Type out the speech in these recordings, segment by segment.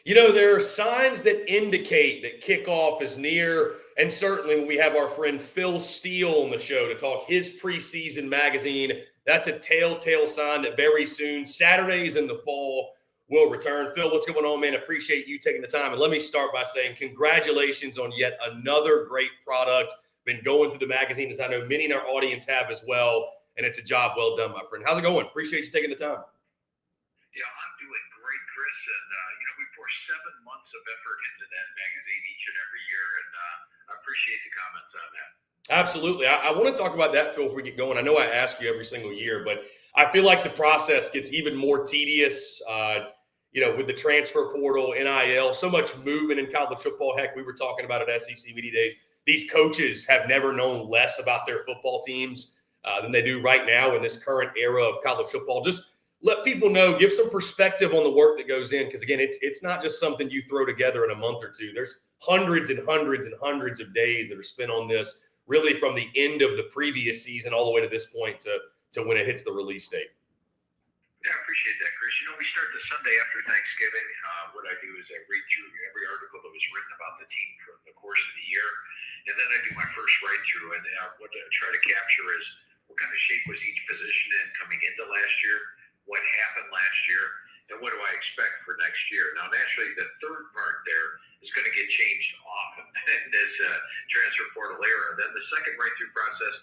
There are signs that indicate that kickoff is near, and certainly when we have our friend Phil Steele on the show to talk his preseason magazine, that's a telltale sign that very soon, Saturdays in the fall, will return. Phil, what's going on, man? Appreciate you taking the time. And let me start by saying congratulations on yet another great product. Been going through the magazine, as I know many in our audience have as well, and it's a job well done, my friend. How's it going? Appreciate you taking the time. Yeah, I'm doing great, Chris. And, we pour 7 months of effort into that magazine each and every year, and I appreciate the comments on that. Absolutely. I want to talk about that, Phil, before we get going. I know I ask you every single year, but I feel like the process gets even more tedious, with the transfer portal, NIL, so much movement in college football. Heck, we were talking about at SEC Media Days. These coaches have never known less about their football teams than they do right now in this current era of college football. Just let people know, give some perspective on the work that goes in, because, again, it's not just something you throw together in a month or two. There's hundreds and hundreds and hundreds of days that are spent on this, really from the end of the previous season all the way to this point to when it hits the release date. Yeah, I appreciate that, Chris. We start the Sunday after Thanksgiving. What I do is I read through every article that was written about the team from the course of the year, and then I do my first write-through. And what I try to capture is what kind of shape was each position in coming into last year, what happened last year, and what do I expect for next year. Now, naturally, the third part there is going to get changed often in this transfer portal era. Then the second write-through process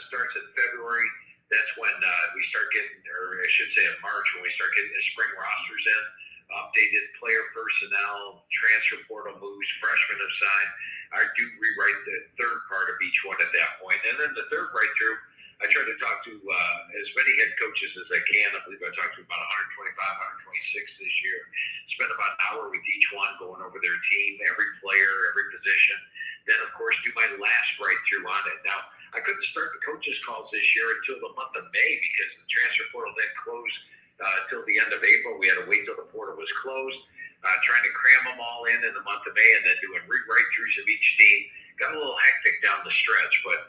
starts in February. That's when we start getting, or I should say in March, when we start getting the spring rosters in, updated player personnel, transfer portal moves, freshmen have signed. I do rewrite the third part of each one at that point. And then the third write-through, I try to talk to as many head coaches as I can. I believe I talked to about 125, 126 this year. Spent about an hour with each one going over their team, every player, every position. Then, of course, do my last write-through on it. Now, I couldn't start the coaches' calls this year until the month of May because the transfer portal then closed till the end of April. We had to wait till the portal was closed, trying to cram them all in the month of May and then doing rewrite-throughs of each team. Got a little hectic down the stretch, but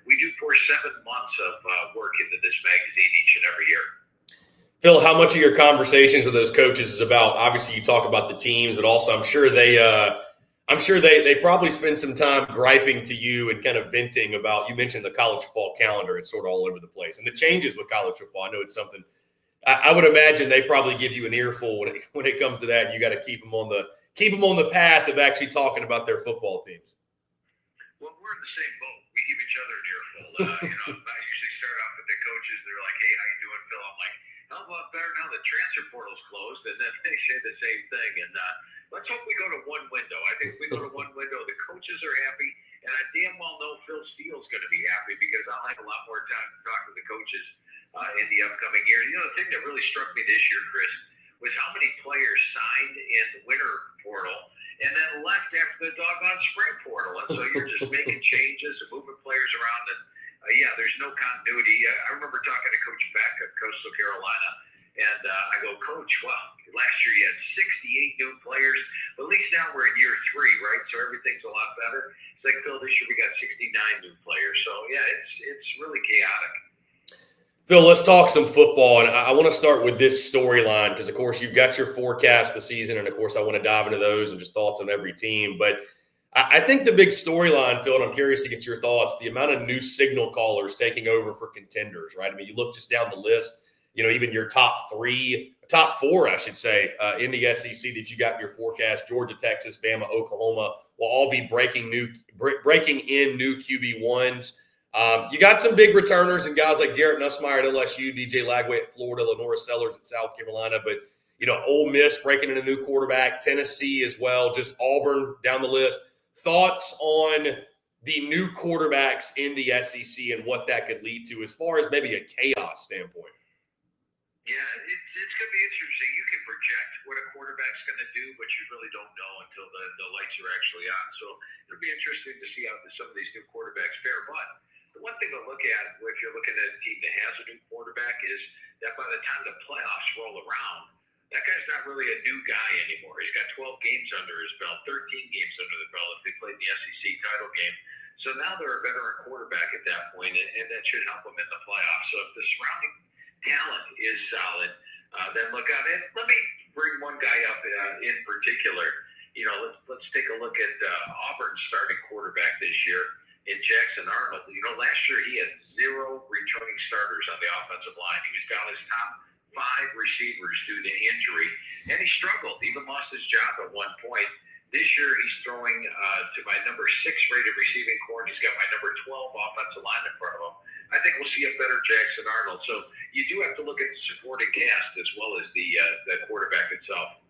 we do pour 7 months of work into this magazine each and every year. Phil, how much of your conversations with those coaches is about, obviously you talk about the teams, but also I'm sure they probably spend some time griping to you and kind of venting about, you mentioned the college football calendar. It's sort of all over the place. And the changes with college football, I know it's something I would imagine they probably give you an earful when it comes to that. You got to keep them on the path of actually talking about their football teams. Well, we're in the same boat. We give each other an earful. I usually start off with the coaches. They're like, "Hey, how you doing, Phil?" I'm like, "How about better now the transfer portal's closed?" And then they say the same thing. And let's hope we go to one window. I think if we go to one window, the coaches are happy, and I damn well know Phil Steele's going to be happy because I'll have a lot more time to talk to the coaches in the upcoming year. The thing that really struck me this year, Chris, was how many players signed in the winter portal and then left after the doggone spring portal. And so you're just making changes and moving players around. And, there's no continuity. I remember talking to Coach Beck at Coastal Carolina, and I go, "Coach, well, last year you had 68 new players, but at least now we're in year 3, right? So everything's a lot better." It's like, "Phil, this year we got 69 new players." So, yeah, it's really chaotic. Phil, let's talk some football, and I want to start with this storyline because, of course, you've got your forecast of the season, and, of course, I want to dive into those and just thoughts on every team. But I think the big storyline, Phil, and I'm curious to get your thoughts, the amount of new signal callers taking over for contenders, right? I mean, you look just down the list, even your top 4, I should say, in the SEC that you got in your forecast, Georgia, Texas, Bama, Oklahoma, will all be breaking in new QB1s. You got some big returners and guys like Garrett Nussmeier at LSU, DJ Lagway at Florida, Lenora Sellers at South Carolina, but Ole Miss breaking in a new quarterback, Tennessee as well, just Auburn down the list. Thoughts on the new quarterbacks in the SEC and what that could lead to as far as maybe a chaos standpoint? Yeah, it's going to be interesting. You can project what a quarterback's going to do, but you really don't know until the lights are actually on. So it'll be interesting to see how some of these new quarterbacks fare. But the one thing to look at if you're looking at a team that has a new quarterback is that by the time the playoffs roll around, that guy's not really a new guy anymore. He's got 12 games under his belt, 13 games under the belt if they played the SEC title game. So now they're a veteran quarterback at that point, and that should help them in the playoffs. So if the surrounding talent is solid, then look out. And let me bring one guy up in particular. Let's take a look at Auburn's starting quarterback this year in Jackson Arnold. Last year he had 0 returning starters on the offensive line. He was down his top 5 receivers due to injury, and he struggled, even lost his job at one point. This year he's throwing to my number 6 rated receiving core, and he's got my number 12 offensive line in front of him. I think we'll see a better Jackson Arnold. So you do have to look at the supporting cast as well as the quarterback itself.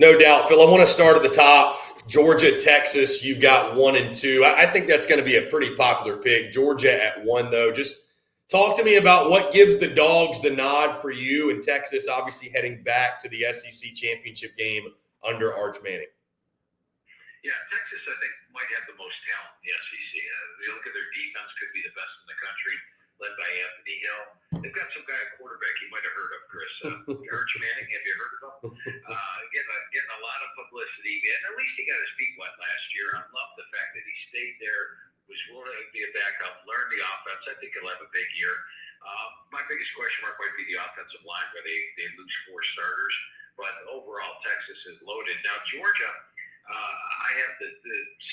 No doubt, Phil. I want to start at the top. Georgia, Texas, you've got 1 and 2. I think that's going to be a pretty popular pick. Georgia at 1, though. Just talk to me about what gives the Dogs the nod for you, and Texas obviously heading back to the SEC championship game under Arch Manning. Yeah, Texas, I think, might have the most talent in the SEC. You look at their defense, could be the best in the country, led by Anthony Hill. They've got some guy at quarterback you might have heard of, Chris. Arch Manning, have you heard of him? Getting a lot of publicity. And at least he got his feet wet last year. I love the fact that he stayed there, was willing to be a backup, learn the offense. I think he'll have a big year. My biggest question mark might be the offensive line, where they lose 4 starters. But overall, Texas is loaded. Now, Georgia, I have the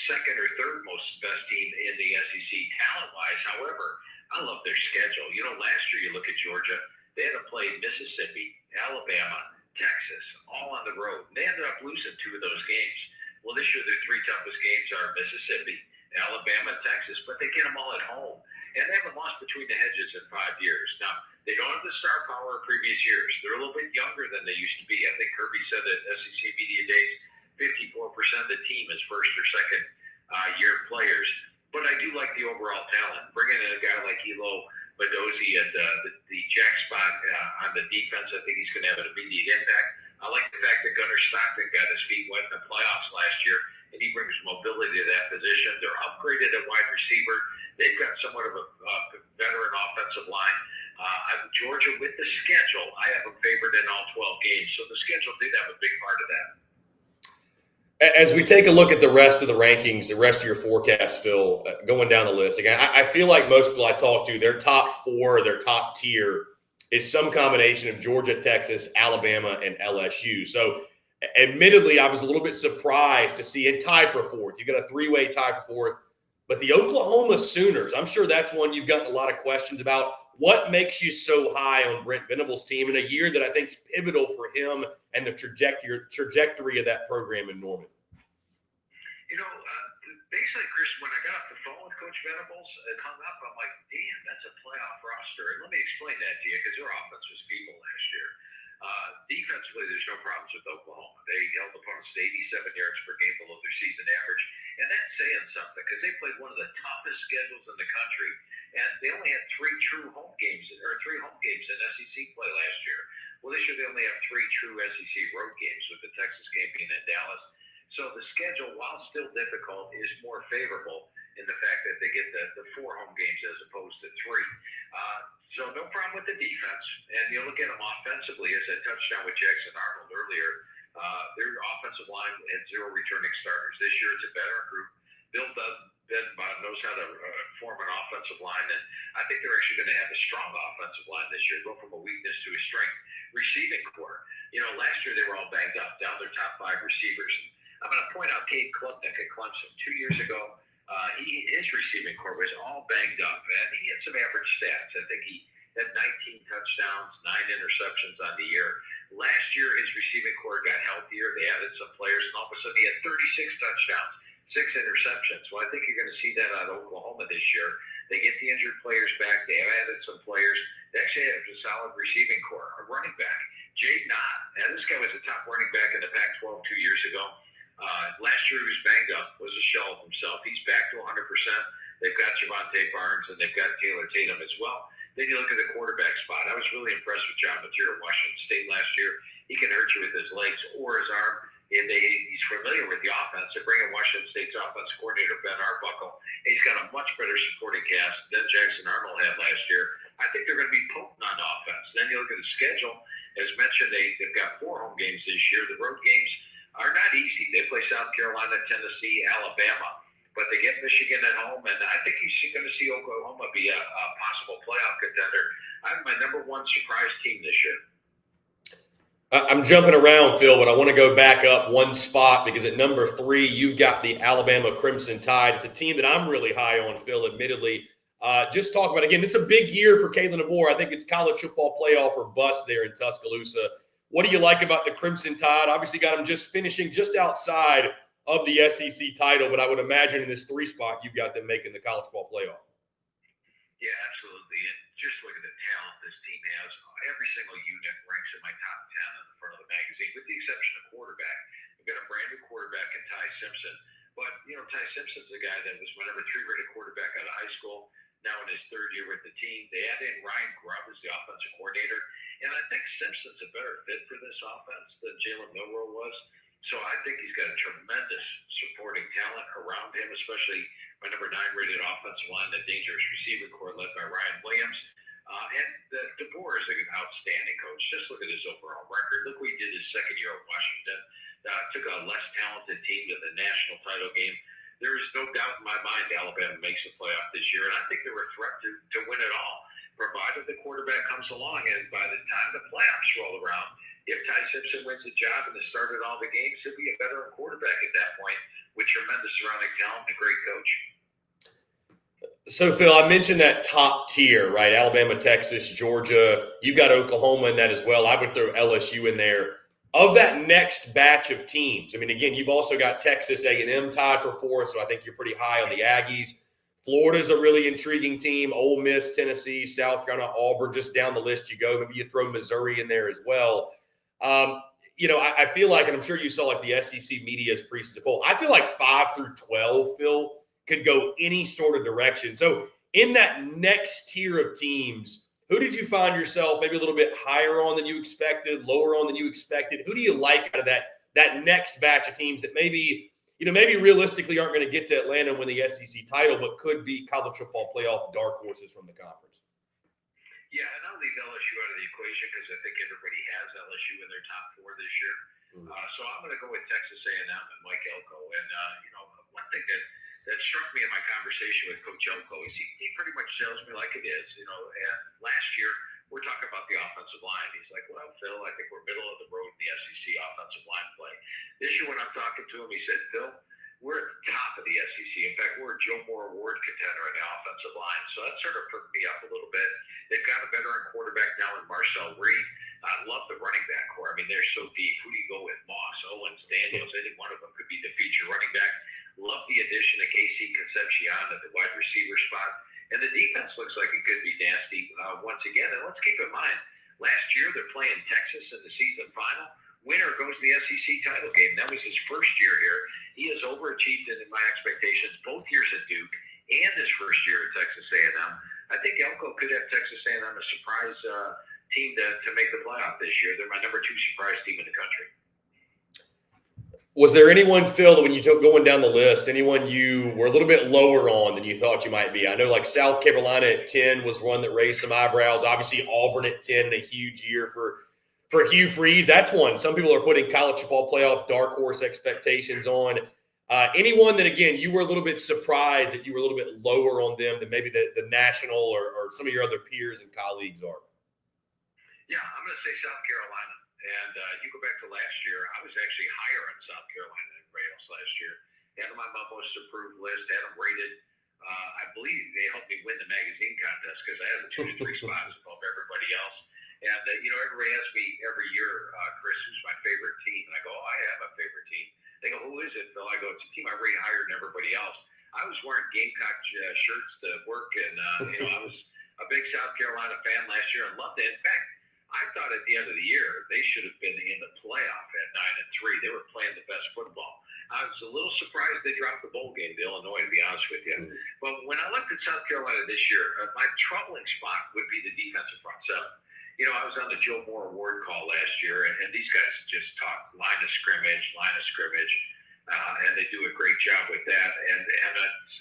second or third most best team in the SEC talent-wise. However, I love their schedule. Last year you look at Georgia, they had to play Mississippi, Alabama, Texas, all on the road. And they ended up losing 2 of those games. Well, this year their 3 toughest games are Mississippi, Alabama, Texas, but they get them all at home. And they haven't lost between the hedges in 5 years. Now, they don't have the star power of previous years. They're a little bit younger than they used to be. I think Kirby said that SEC Media Days, 54% of the team is first or second year players. But I do like the overall talent. Bringing in a guy like Elo Badozi at the jack spot on the defense, I think he's going to have an immediate impact. I like the fact that Gunnar Stockton got his feet wet in the playoffs last year, and he brings mobility to that position. They're upgraded at wide receiver. They've got somewhat of a veteran offensive line. Georgia, with the schedule, I have a favorite in all 12 games. So the schedule did have a big part of that. As we take a look at the rest of the rankings, the rest of your forecast, Phil, going down the list, again, I feel like most people I talk to, their top 4, their top tier is some combination of Georgia, Texas, Alabama, and LSU. So admittedly, I was a little bit surprised to see it tied for 4th. You got a 3-way tie for 4th. But the Oklahoma Sooners, I'm sure that's one you've gotten a lot of questions about. What makes you so high on Brent Venables' team in a year that I think is pivotal for him and the trajectory of that program in Norman? Basically, Chris, when I got off the phone with Coach Venables and hung up, I'm like, damn, that's a playoff roster. And let me explain that to you, because their offense was feeble last year. Defensively, there's no problems with Oklahoma. They held opponents to 87 yards per game below their season average. And that's saying something, because they played one of the toughest schedules in the country. And they only had 3 home games in SEC play last year. Well, this year they only have 3 true SEC road games, with the Texas game being in Dallas. So the schedule, while still difficult, is more favorable in the fact that they get the 4 home games as opposed to 3. So no problem with the defense. And you look at them offensively, as I touched on with Jackson Arnold earlier, their offensive line had 0 returning starters. This year it's a veteran group. Bill knows how to form an offensive line, and I think they're actually going to have a strong offensive line this year, go from a weakness to a strength. Receiving core, last year they were all banged up, down their top 5 receivers. I'm going to point out Cade Klubnik at Clemson 2 years ago. His receiving core was all banged up, and he had some average stats. I think he had 19 touchdowns, 9 interceptions on the year. Last year, his receiving core got healthier. They added some players, and all of a sudden he had 36 touchdowns, 6 interceptions. Well, I think you're going to see that out of Oklahoma this year. They get the injured players back. They have added some players. They actually have a solid receiving core. A running back, Jade Knott. Now, this guy was the top running back in the Pac-12 2 years ago. Last year he was banged up, was a shell of himself. He's back to 100%. They've got Javonte Barnes, and they've got Taylor Tatum as well. Then you look at the quarterback spot. I was really impressed with John Mateer at Washington State last year. He can hurt you with his legs or his arm. And he's familiar with the offense. They're bringing Washington State's offense coordinator, Ben Arbuckle. He's got a much better supporting cast than Jackson Arnold had last year. I think they're going to be potent on offense. Then you look at the schedule. As mentioned, they've got 4 home games this year. The road games are not easy. They play South Carolina, Tennessee, Alabama, but they get Michigan at home, and I think you're going to see Oklahoma be a possible playoff contender. I'm my number 1 surprise team this year. I'm jumping around, Phil, but I want to go back up one spot because at number 3, you've got the Alabama Crimson Tide. It's a team that I'm really high on, Phil, admittedly. Just talk about, again, this is a big year for Kalen DeBoer. I think it's college football playoff or bust there in Tuscaloosa. What do you like about the Crimson Tide? Obviously got them just finishing just outside of the SEC title, but I would imagine in this 3 spot, you've got them making the college football playoff. Yeah, absolutely. And just look at the talent this team has. Every single unit ranks in my top 10 in the front of the magazine, with the exception of quarterback. We've got a brand new quarterback in Ty Simpson. But, Ty Simpson's the guy that was my number 3 rated quarterback out of high school, now in his 3rd year with the team. They add in Ryan Grubb as the offensive coordinator. And I think Simpson's a better fit for this offense than Jalen Milroe was. So I think he's got a tremendous supporting talent around him, especially my number 9 rated offensive line, the dangerous receiver core led by Ryan Williams. And DeBoer is an outstanding coach. Just look at his overall record. Look what he did his 2nd year at Washington. Took a less talented team to the national title game. There is no doubt in my mind Alabama makes the playoff this year, and I think they're a threat to win it all, provided the quarterback comes along. And by the time the playoffs roll around, if Ty Simpson wins the job and has started all the games, he'll be a veteran quarterback at that point with tremendous surrounding talent and a great coach. So, Phil, I mentioned that top tier, right? Alabama, Texas, Georgia. You've got Oklahoma in that as well. I would throw LSU in there. Of that next batch of teams, I mean, again, you've also got Texas A&M tied for 4th, so I think you're pretty high on the Aggies. Florida's a really intriguing team. Ole Miss, Tennessee, South Carolina, Auburn, just down the list you go. Maybe you throw Missouri in there as well. I feel like, and I'm sure you saw like the SEC media's preseason poll, I feel like 5 through 12, Phil, could go any sort of direction. So in that next tier of teams, who did you find yourself maybe a little bit higher on than you expected, lower on than you expected? Who do you like out of that next batch of teams that maybe realistically aren't going to get to Atlanta and win the SEC title, but could be college football playoff dark horses from the conference? Yeah, and I'll leave LSU out of the equation because I think everybody has LSU in their top 4 this year. So I'm going to go with Texas A&M and Mike Elko. And, one thing that struck me in my conversation with Coach Elko is he pretty much tells me like it is. And last year, we're talking about the offensive line. He's like, well, Phil, I think we're middle of the road in the SEC offensive line play. This year when I'm talking to him, he said, Phil, we're at the top of the SEC. In fact, we're a Joe Moore Award contender in the offensive line. So that sort of perked me up a little bit. They've got a veteran quarterback now in Marcel Reed. I love the running back core. I mean, they're so deep. Who do you go with? Moss, Owens, Daniels. Any one of them could be the feature running back. Love the addition of Casey Concepcion at the wide receiver spot. And the defense looks like it could be nasty once again. And let's keep in mind, last year they're playing Texas in the season final. Winner goes to the SEC title game. That was his first year here. He has overachieved in my expectations both years at Duke and his first year at Texas A&M. I think Elko could have Texas A&M a surprise team to make the playoff this year. They're my number 2 surprise team in the country. Was there anyone, Phil, that when you took going down the list, anyone you were a little bit lower on than you thought you might be? I know like South Carolina at 10 was one that raised some eyebrows. Obviously Auburn at 10, a huge year for Hugh Freeze. That's one. Some people are putting college football playoff dark horse expectations on. Anyone that, again, you were a little bit surprised that you were a little bit lower on them than maybe the national or some of your other peers and colleagues are? Yeah, I'm going to say South Carolina. And you go back to last year, I was actually higher on South Carolina than everybody else last year. Had them on my most approved list, had them rated. I believe they helped me win the magazine contest because I had them 2 to 3 spots above everybody else. And, everybody asks me every year, Chris, who's my favorite team? And I go, I have a favorite team. They go, who is it, Phil? I go, it's a team I rate higher than everybody else. I was wearing Gamecock shirts to work, and, I was a big South Carolina fan last year and loved it. In fact, I thought at the end of the year they should have been in the playoff at 9-3. They were playing the best football. I was a little surprised they dropped the bowl game to Illinois, to be honest with you. But when I looked at South Carolina this year, my troubling spot would be the defensive front seven. I was on the Joe Moore Award call last year, and these guys just talk line of scrimmage, and they do a great job with that. And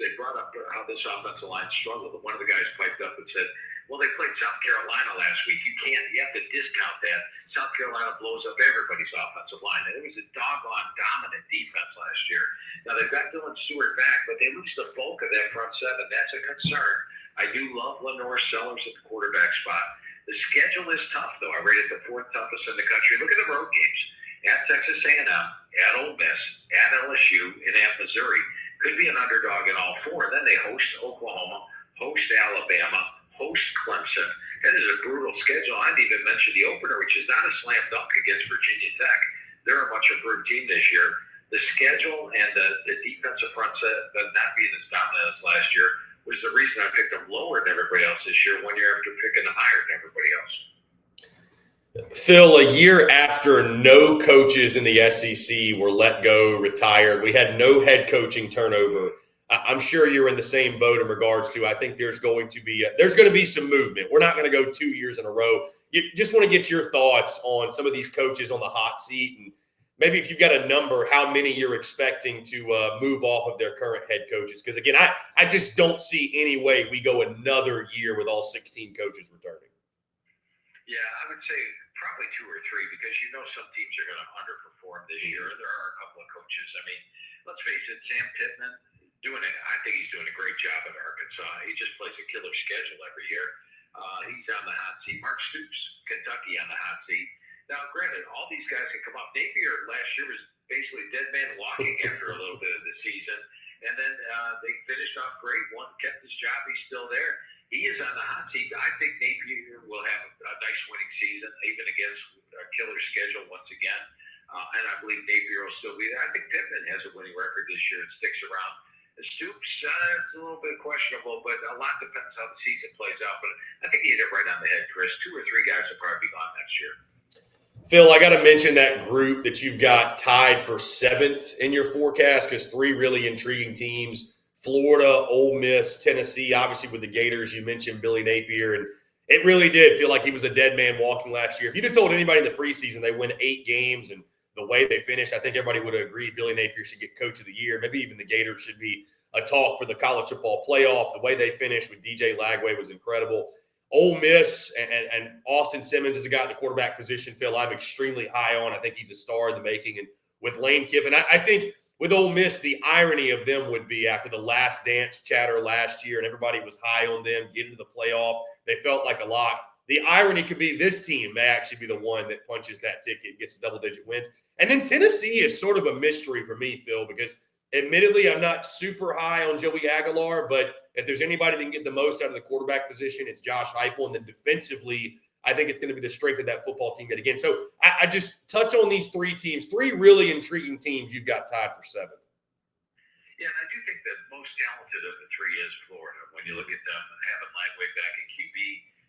they brought up how this offensive line struggled. One of the guys piped up and said, well, they played South Carolina last week. You have to discount that. South Carolina blows up everybody's offensive line. And it was a doggone dominant defense last year. Now, they've got Dylan Stewart back, but they lose the bulk of that front seven. That's a concern. I do love Lenore Sellers at the quarterback spot. The schedule is tough, though. I rated the fourth toughest in the country. Look at the road games. At Texas A&M, at Ole Miss, at LSU, and at Missouri. Could be an underdog in all four. Then they host Oklahoma, host Alabama, host Clemson. That is a brutal schedule. I didn't even mention the opener, which is not a slam dunk against Virginia Tech. They're a much improved team this year. The schedule and the defensive front set, not being as dominant as last year, was the reason I picked them lower than everybody else this year, 1 year after picking them higher than everybody else. Phil, a year after no coaches in the SEC were let go, retired, we had no head coaching turnover. I'm sure you're in the same boat in regards to, I think there's going to be some movement. We're not going to go 2 years in a row. You just want to get your thoughts on some of these coaches on the hot seat, and maybe if you've got a number, how many you're expecting to move off of their current head coaches. Because, again, I just don't see any way we go another year with all 16 coaches returning. Yeah, I would say probably 2 or 3, because some teams are going to underperform this year. There are a couple of coaches. I mean, let's face it, Sam Pittman, I think he's doing a great job at Arkansas. He just plays a killer schedule every year. He's on the hot seat. Mark Stoops, Kentucky, on the hot seat. Now, granted, all these guys can come up. Napier last year was basically dead man walking after a little bit of the season. And then they finished off great. One kept his job. He's still there. He is on the hot seat. I think Napier will have a nice winning season, even against a killer schedule once again. And I believe Napier will still be there. I think Pittman has a winning record this year and sticks around. Stoops, it's a little bit questionable, but a lot depends how the season plays out. But I think you hit it right on the head, Chris. 2 or 3 guys will probably be gone next year. Phil, I got to mention that group that you've got tied for 7th in your forecast, because 3 really intriguing teams: Florida, Ole Miss, Tennessee. Obviously, with the Gators, you mentioned Billy Napier, and it really did feel like he was a dead man walking last year. If you'd have told anybody in the preseason they win 8 games and the way they finished, I think everybody would have agreed Billy Napier should get Coach of the Year. Maybe even the Gators should be a talk for the college football playoff. The way they finished with DJ Lagway was incredible. Ole Miss and Austin Simmons is a guy at the quarterback position, Phil, I'm extremely high on. I think he's a star in the making. And with Lane Kiffin, I think with Ole Miss, the irony of them would be after the last dance chatter last year and everybody was high on them, getting to the playoff, they felt like a lock. The irony could be this team may actually be the one that punches that ticket, gets double-digit wins. And then Tennessee is sort of a mystery for me, Phil, because admittedly, I'm not super high on Joey Aguilar, but if there's anybody that can get the most out of the quarterback position, it's Josh Heupel. And then defensively, I think it's going to be the strength of that football team yet again. So I just touch on these 3 teams, 3 really intriguing teams you've got tied for 7th. Yeah, and I do think the most talented of the 3 is Florida. When you look at them, having Lagway back in QB,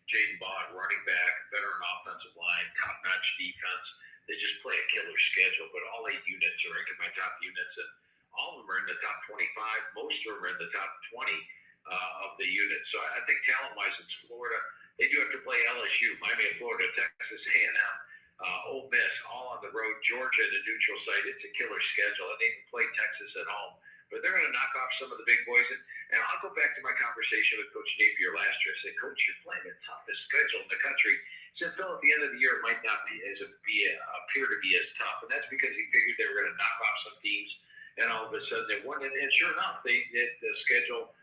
Jaden Bond running back, veteran offensive line, top-notch defense. They just play a killer schedule, but all 8 units are ranked in my top units, and all of them are in the top 25. Most of them are in the top 20 of the units. So I think talent-wise, it's Florida. They do have to play LSU, Miami of Florida, Texas A&M, Ole Miss, all on the road. Georgia, the neutral site. It's a killer schedule. And they can play Texas at home. But they're going to knock off some of the big boys. And I'll go back to my conversation with Coach Napier last year. I said, Coach, you're playing the toughest schedule in the country. He said, Phil, at the end of the year, it might not appear to be as tough. And that's because he figured they were going to knock off some teams. And all of a sudden they won. And sure enough, the schedule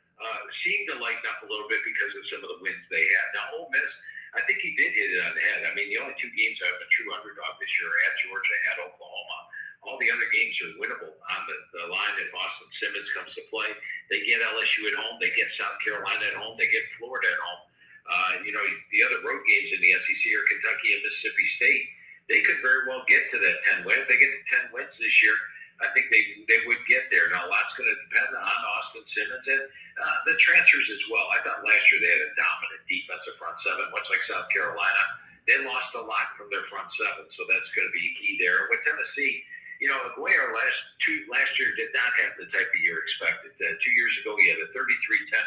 seemed to lighten up a little bit because of some of the wins they had. Now, Ole Miss, I think he did hit it on the head. I mean, the only 2 games that have a true underdog this year are at Georgia, at Oklahoma. All the other games are winnable on the line if Austin Simmons comes to play. They get LSU at home. They get South Carolina at home. They get Florida at home. The other road games in the SEC are Kentucky and Mississippi State. They could very well get to that 10 wins. If they get to 10 wins this year, I think they would get there. Now, a lot's going to depend on Austin Simmons and the transfers as well. I thought last year they had a dominant defensive front 7, much like South Carolina. They lost a lot from their front 7, so that's going to be key there. With Tennessee, Aguilar last year did not have the type of year expected. 2 years ago, he had a 33-10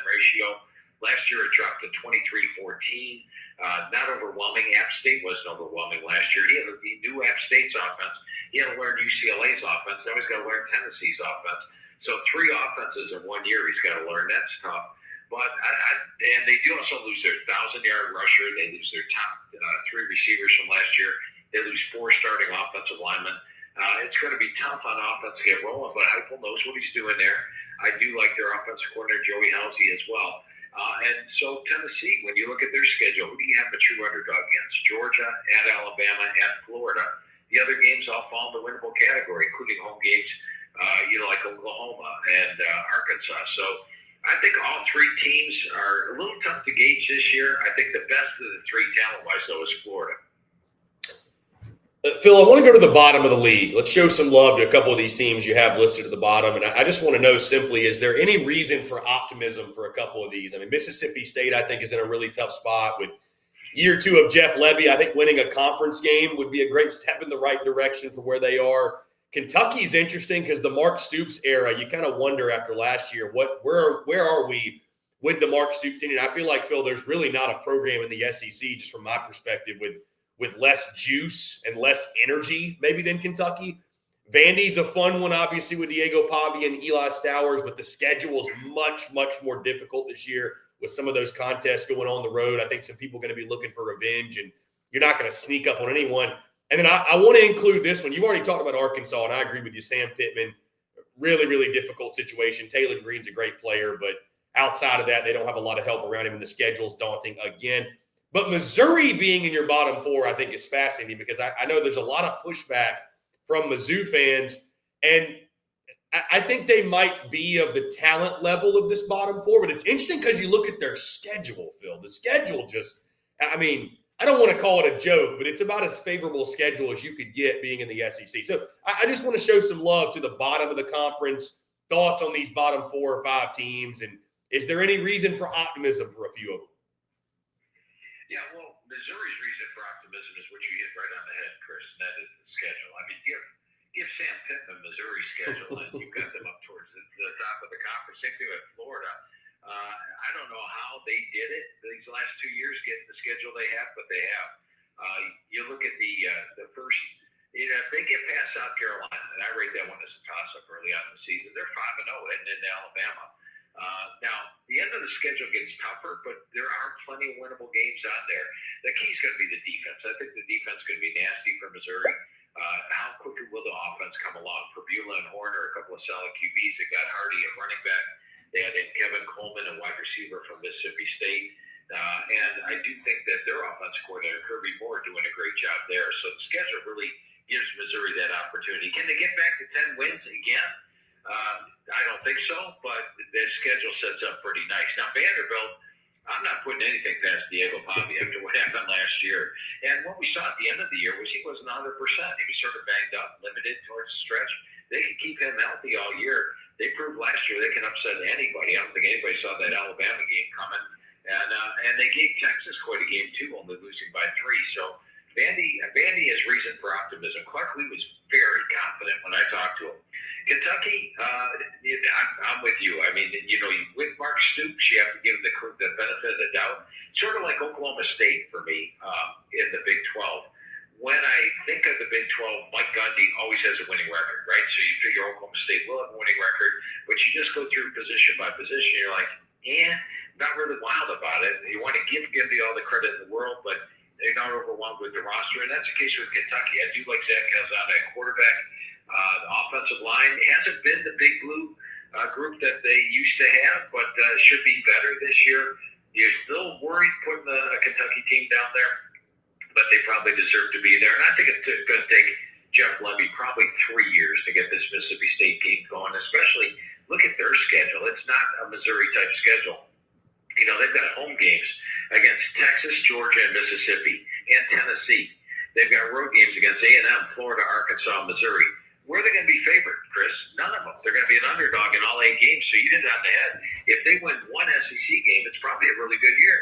ratio. Last year, it dropped to 23-14. Not overwhelming. App State wasn't overwhelming last year. He knew App State's offense. He had to learn UCLA's offense. Now he's got to learn Tennessee's offense. So 3 offenses in 1 year he's got to learn. That's tough. But and they do also lose their 1,000-yard rusher. They lose their top 3 receivers from last year. They lose 4 starting offensive linemen. It's going to be tough on offense to get rolling, but Heupel knows what he's doing there. I do like their offensive coordinator, Joey Halsey, as well. And so Tennessee, when you look at their schedule, who do you have a true underdog against? Georgia, at Alabama, at Florida. The other games all fall in the winnable category, including home games, like Oklahoma and Arkansas. So I think all three teams are a little tough to gauge this year. I think the best of the three talent-wise, though, is Florida. Phil, I want to go to the bottom of the league. Let's show some love to a couple of these teams you have listed at the bottom. And I just want to know simply, is there any reason for optimism for a couple of these? I mean, Mississippi State, I think, is in a really tough spot with year 2 of Jeff Lebby. I think winning a conference game would be a great step in the right direction for where they are. Kentucky's interesting because the Mark Stoops era, you kind of wonder after last year, where are we with the Mark Stoops team? And I feel like, Phil, there's really not a program in the SEC, just from my perspective, with less juice and less energy maybe than Kentucky. Vandy's a fun one, obviously, with Diego Pavia and Eli Stowers, but the schedule is much, much more difficult this year with some of those contests going on the road. I think some people are going to be looking for revenge, and you're not going to sneak up on anyone. And then I want to include this one. You've already talked about Arkansas, and I agree with you. Sam Pittman, really, really difficult situation. Taylor Green's a great player, but outside of that, they don't have a lot of help around him, and the schedule's daunting again. But Missouri being in your bottom 4, I think, is fascinating because I know there's a lot of pushback from Mizzou fans, and I think they might be of the talent level of this bottom 4. But it's interesting because you look at their schedule, Phil. The schedule just, I mean, I don't want to call it a joke, but it's about as favorable a schedule as you could get being in the SEC. So I just want to show some love to the bottom of the conference. Thoughts on these bottom 4 or 5 teams, and is there any reason for optimism for a few of them? Yeah, well, Missouri's reason for optimism is what you hit right on the head, Chris, and that is the schedule. I mean, give Sam Pittman Missouri's schedule, and you've got them up towards the top of the conference. Same thing with Florida. I don't know how they did it these last 2 years, getting the schedule they have, but they have. You look at the first, if they get past South Carolina, and I rate that one as a toss-up early on in the season, they're 5-0 heading into Alabama. Now, the end of the schedule gets tougher, but there are plenty of winnable games on there. The key is going to be the defense. I think the defense is going to be nasty for Missouri. How quickly will the offense come along? Purvula and Horner, a couple of solid QBs. They got Hardy at running back. They had in Kevin Coleman, a wide receiver from Mississippi State. And I do think that their offensive coordinator, Kirby Moore, doing a great job there. So the schedule really gives Missouri that opportunity. Can they get back to 10 wins again? I don't think so, but their schedule sets up pretty nice. Now, Vanderbilt, I'm not putting anything past Diego Pavia after what happened last year. And what we saw at the end of the year was he wasn't 100%. He was sort of banged up, limited towards the stretch. They could keep him healthy all year. They proved last year they can upset anybody. I don't think anybody saw that Alabama game coming. And they gave Texas quite a game, too, only losing by 3. So Vandy has reason for optimism. Clark Lee was very confident when I talked to him. Kentucky, I'm with you. I mean, with Mark Stoops, you have to give him the benefit of the doubt. Sort of like Oklahoma State for me in the Big 12. When I think of the Big 12, Mike Gundy always has a winning record, right? So you figure Oklahoma State will have a winning record, but you just go through position by position. You're like, not really wild about it. You want to give Gundy all the credit in the world, but they're not overwhelmed with the roster, and that's the case with Kentucky. I do like Zach Calzada at quarterback. The offensive line hasn't been the big blue group that they used to have, but should be better this year. You're still worried putting a Kentucky team down there, but they probably deserve to be there. And I think it's going to take Jeff Lebby probably 3 years to get this Mississippi State team going, especially look at their schedule. It's not a Missouri-type schedule. They've got home games against Texas, Georgia, and Mississippi, and Tennessee. They've got road games against A&M, Florida, Arkansas, Missouri. Where are they going to be favored, Chris? None of them. They're going to be an underdog in all 8 games. So you did it on the head. If they win one SEC game, it's probably a really good year.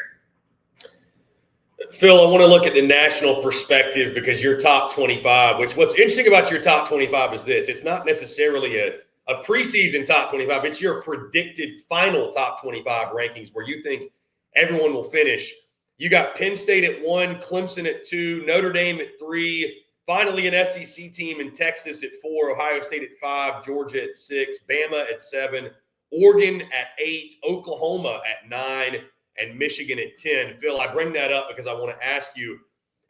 Phil, I want to look at the national perspective because your top 25, what's interesting about your top 25 is this. It's not necessarily a preseason top 25. It's your predicted final top 25 rankings where you think everyone will finish. You got Penn State at 1, Clemson at 2, Notre Dame at 3, finally an SEC team in Texas at 4, Ohio State at 5, Georgia at 6, Bama at 7, Oregon at 8, Oklahoma at 9, and Michigan at 10. Phil, I bring that up because I want to ask you,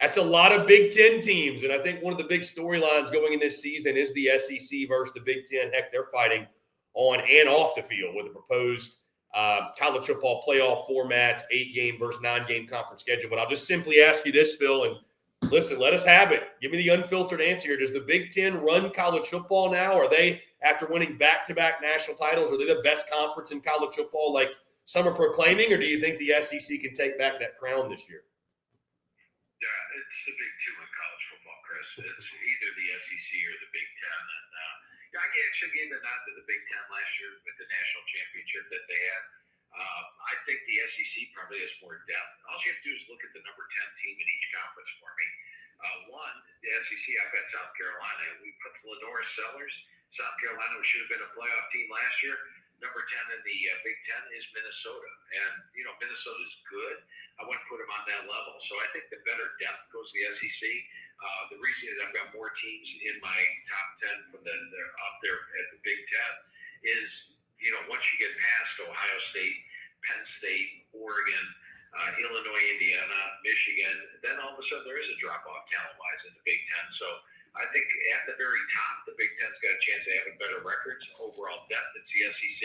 that's a lot of Big Ten teams, and I think one of the big storylines going in this season is the SEC versus the Big Ten. Heck, they're fighting on and off the field with a proposed college football playoff formats, 8-game versus 9-game conference schedule. But I'll just simply ask you this, Phil, and listen, let us have it. Give me the unfiltered answer here. Does the Big Ten run college football now? Are they, after winning back-to-back national titles, are they the best conference in college football like some are proclaiming, or do you think the SEC can take back that crown this year? Yeah, it's the Big Two in college football, Chris. It's either the SEC or the Big Ten. And I actually gave the nod to the Big Ten last year with the national championship that they had. I think the SEC probably has more depth. All you have to do is look at the number 10 team in each conference for me. One, the SEC, I've got South Carolina. We put Lenore Sellers. South Carolina should have been a playoff team last year. Number 10 in the Big Ten is Minnesota. And, Minnesota's good. I wouldn't put them on that level. So I think the better depth goes to the SEC. The reason is I've got more teams in my top 10 from they're up there at the Big Ten is, once you get past Ohio State, Penn State, Oregon, Illinois, Indiana, Michigan, then all of a sudden there is a drop-off talent-wise in the Big Ten. So I think at the very top, the Big Ten's got a chance of having better records. Overall depth, it's the SEC.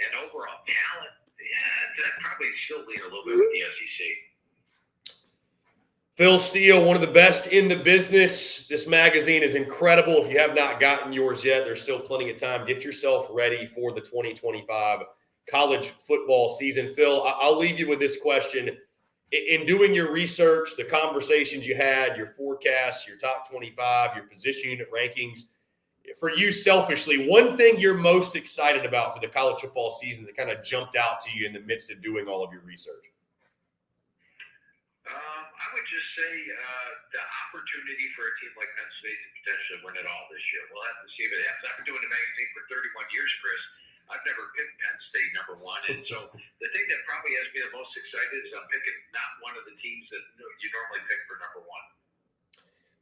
And overall talent, that probably still lean a little bit with the SEC. Phil Steele, one of the best in the business. This magazine is incredible. If you have not gotten yours yet, there's still plenty of time. Get yourself ready for the 2025 college football season. Phil, I'll leave you with this question. In doing your research, the conversations you had, your forecasts, your top 25, your position unit rankings, for you selfishly, one thing you're most excited about for the college football season that kind of jumped out to you in the midst of doing all of your research? I would just say the opportunity for a team like Penn State to potentially win it all this year. We'll have to see if it happens. I've been doing the magazine for 31 years, Chris. I've never picked Penn State number one. And so the thing that probably has me the most excited is I'm picking not one of the teams that you normally pick for number one.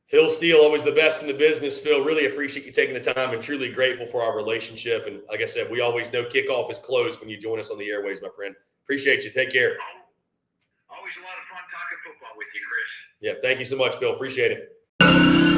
Phil Steele, always the best in the business. Phil, really appreciate you taking the time and truly grateful for our relationship. And like I said, we always know kickoff is close when you join us on the airways, my friend. Appreciate you. Take care. Always a lot of fun talking football with you, Chris. Yeah, thank you so much, Phil. Appreciate it.